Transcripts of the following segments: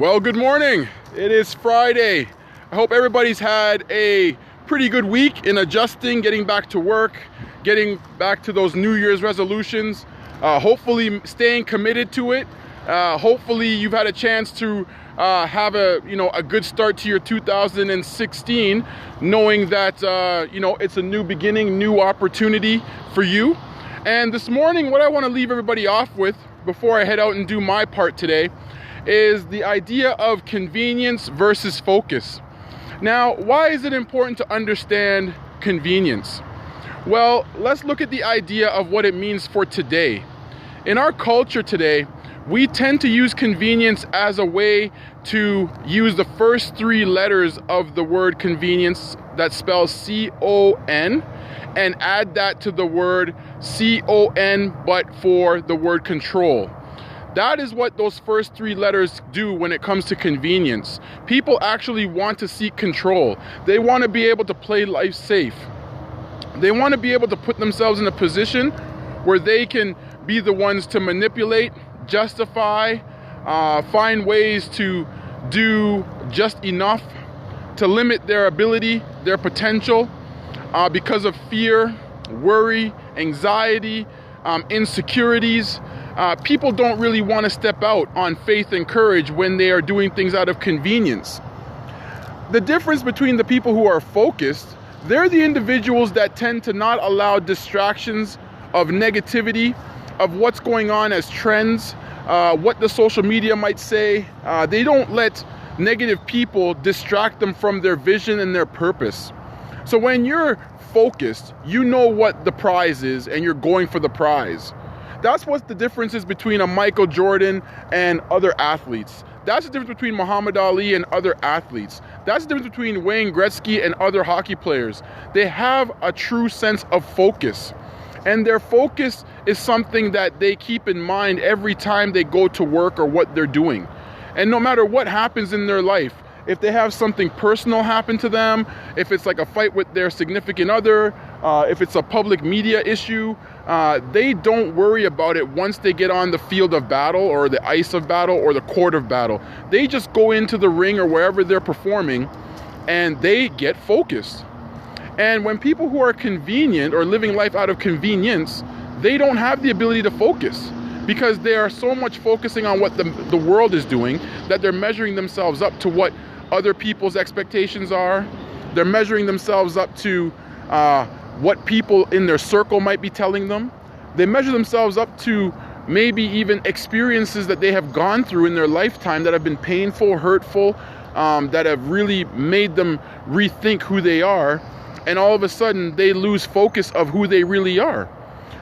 Well, good morning. It is Friday. I hope everybody's had a pretty good week in adjusting, getting back to work, getting back to those New Year's resolutions, hopefully staying committed to it. Hopefully you've had a chance to have a good start to your 2016, knowing that it's a new beginning, new opportunity for you. And this morning, what I want to leave everybody off with before I head out and do my part today is the idea of convenience versus focus. Now, why is it important to understand convenience? Well, let's look at the idea of what it means for today. In our culture today, we tend to use convenience as a way to use the first three letters of the word convenience that spells C-O-N and add that to the word C-O-N but for the word control. That is what those first three letters do when it comes to convenience. People actually want to seek control. They want to be able to play life safe. They want to be able to put themselves in a position where they can be the ones to manipulate, justify, find ways to do just enough to limit their ability, their potential, because of fear, worry, anxiety, insecurities. People don't really want to step out on faith and courage when they are doing things out of convenience. The difference between the people who are focused, they're the individuals that tend to not allow distractions of negativity, of what's going on as trends, what the social media might say. They don't let negative people distract them from their vision and their purpose. So when you're focused, you know what the prize is and you're going for the prize. That's what the difference is between a Michael Jordan and other athletes. That's the difference between Muhammad Ali and other athletes. That's the difference between Wayne Gretzky and other hockey players. They have a true sense of focus. And their focus is something that they keep in mind every time they go to work or what they're doing. And no matter what happens in their life, if they have something personal happen to them, if it's like a fight with their significant other, if it's a public media issue, they don't worry about it once they get on the field of battle or the ice of battle or the court of battle. They just go into the ring or wherever they're performing and they get focused. And when people who are convenient or living life out of convenience, they don't have the ability to focus because they are so much focusing on what the world is doing that they're measuring themselves up to what other people's expectations are. They're measuring themselves up to what people in their circle might be telling them. They measure themselves up to maybe even experiences that they have gone through in their lifetime that have been painful, hurtful, that have really made them rethink who they are. And all of a sudden, they lose focus of who they really are.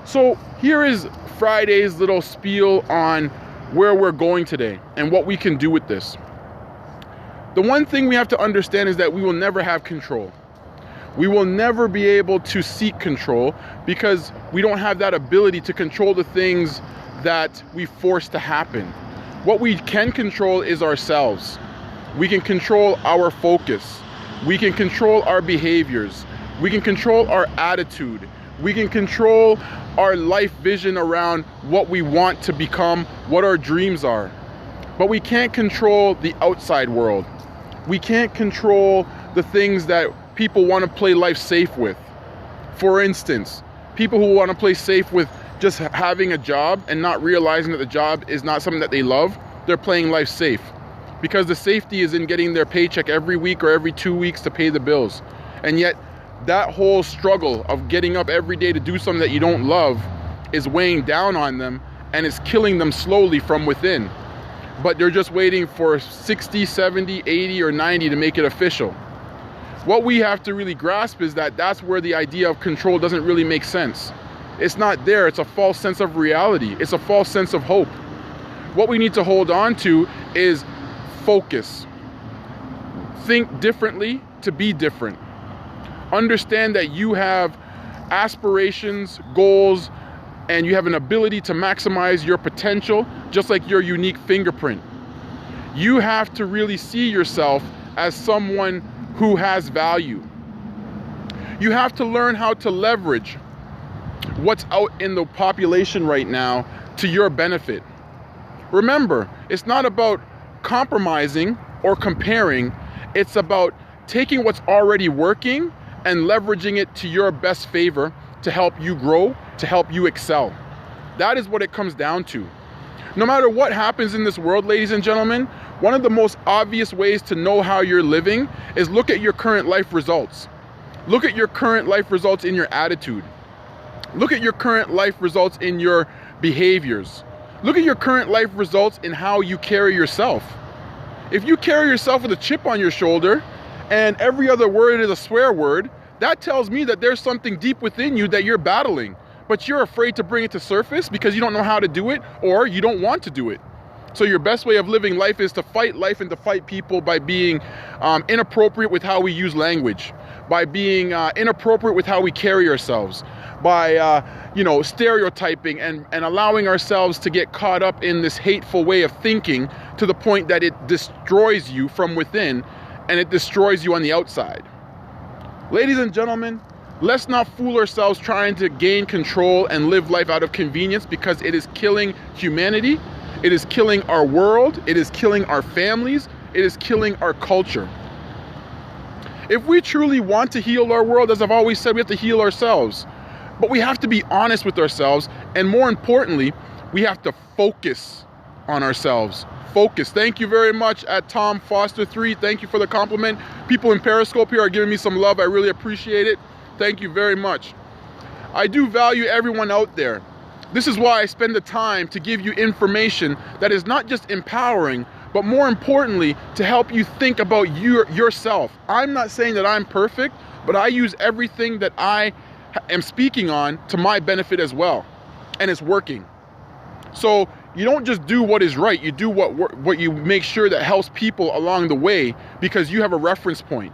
So here is Friday's little spiel on where we're going today and what we can do with this. The one thing we have to understand is that we will never have control. We will never be able to seek control because we don't have that ability to control the things that we force to happen. What we can control is ourselves. We can control our focus. We can control our behaviors. We can control our attitude. We can control our life vision around what we want to become, what our dreams are. But we can't control the outside world. We can't control the things that people want to play life safe with. For instance, people who want to play safe with just having a job and not realizing that the job is not something that they love, they're playing life safe. Because the safety is in getting their paycheck every week or every 2 weeks to pay the bills. And yet, that whole struggle of getting up every day to do something that you don't love is weighing down on them and it's killing them slowly from within. But they're just waiting for 60, 70, 80, or 90 to make it official. What we have to really grasp is that that's where the idea of control doesn't really make sense. It's not there. It's a false sense of reality. It's a false sense of hope. What we need to hold on to is focus. Think differently to be different. Understand that you have aspirations, goals, and you have an ability to maximize your potential, just like your unique fingerprint. You have to really see yourself as someone who has value. You have to learn how to leverage what's out in the population right now to your benefit. Remember, it's not about compromising or comparing. It's about taking what's already working and leveraging it to your best favor to help you grow, to help you excel. That is what it comes down to. No matter what happens in this world, ladies and gentlemen, one of the most obvious ways to know how you're living is look at your current life results. Look at your current life results in your attitude. Look at your current life results in your behaviors. Look at your current life results in how you carry yourself. If you carry yourself with a chip on your shoulder and every other word is a swear word, that tells me that there's something deep within you that you're battling, but you're afraid to bring it to surface because you don't know how to do it or you don't want to do it. So your best way of living life is to fight life and to fight people by being inappropriate with how we use language, by being inappropriate with how we carry ourselves, by stereotyping and allowing ourselves to get caught up in this hateful way of thinking to the point that it destroys you from within and it destroys you on the outside. Ladies and gentlemen, let's not fool ourselves trying to gain control and live life out of convenience, because it is killing humanity, it is killing our world, it is killing our families, it is killing our culture. If we truly want to heal our world, as I've always said, we have to heal ourselves. But we have to be honest with ourselves, and more importantly, we have to focus on ourselves. Focus. Thank you very much at Tom Foster 3. Thank you for the compliment. People in Periscope here are giving me some love. I really appreciate it. Thank you very much. I do value everyone out there. This is why I spend the time to give you information that is not just empowering, but more importantly, to help you think about yourself. I'm not saying that I'm perfect, but I use everything that I am speaking on to my benefit as well. And it's working. So you don't just do what is right, you do what you make sure that helps people along the way, because you have a reference point.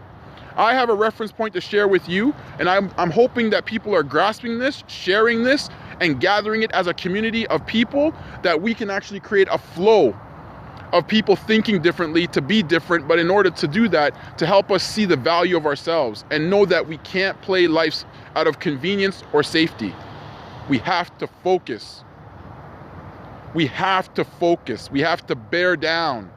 I have a reference point to share with you, and I'm hoping that people are grasping this, sharing this, and gathering it as a community of people, that we can actually create a flow of people thinking differently to be different, but in order to do that, to help us see the value of ourselves and know that we can't play life out of convenience or safety. We have to focus. We have to focus. We have to bear down.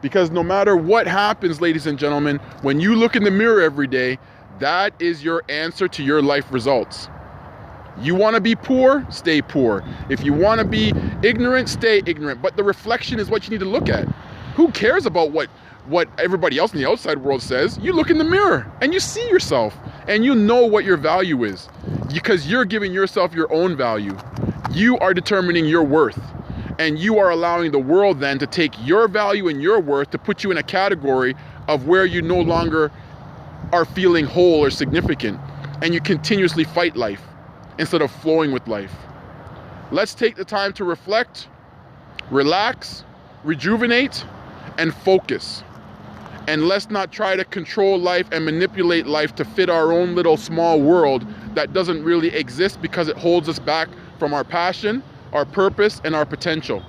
Because no matter what happens, ladies and gentlemen, when you look in the mirror every day, that is your answer to your life results. You want to be poor? Stay poor. If you want to be ignorant, stay ignorant. But the reflection is what you need to look at. Who cares about what everybody else in the outside world says? You look in the mirror and you see yourself and you know what your value is, because you're giving yourself your own value. You are determining your worth, and you are allowing the world then to take your value and your worth to put you in a category of where you no longer are feeling whole or significant, and you continuously fight life instead of flowing with life. Let's take the time to reflect, relax, rejuvenate, and focus. And let's not try to control life and manipulate life to fit our own little small world that doesn't really exist, because it holds us back from our passion, our purpose, and our potential.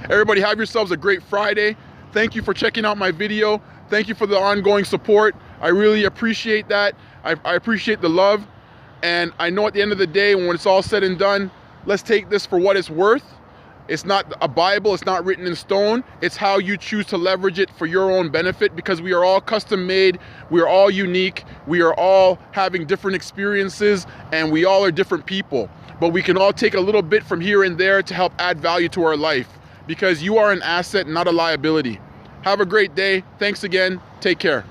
Everybody have yourselves a great Friday. Thank you for checking out my video. Thank you for the ongoing support. I really appreciate that. I appreciate the love. And I know at the end of the day, when it's all said and done, let's take this for what it's worth. It's not a Bible, it's not written in stone. It's how you choose to leverage it for your own benefit, because we are all custom made, we are all unique, we are all having different experiences, and we all are different people. But we can all take a little bit from here and there to help add value to our life, because you are an asset, not a liability. Have a great day. Thanks again. Take care.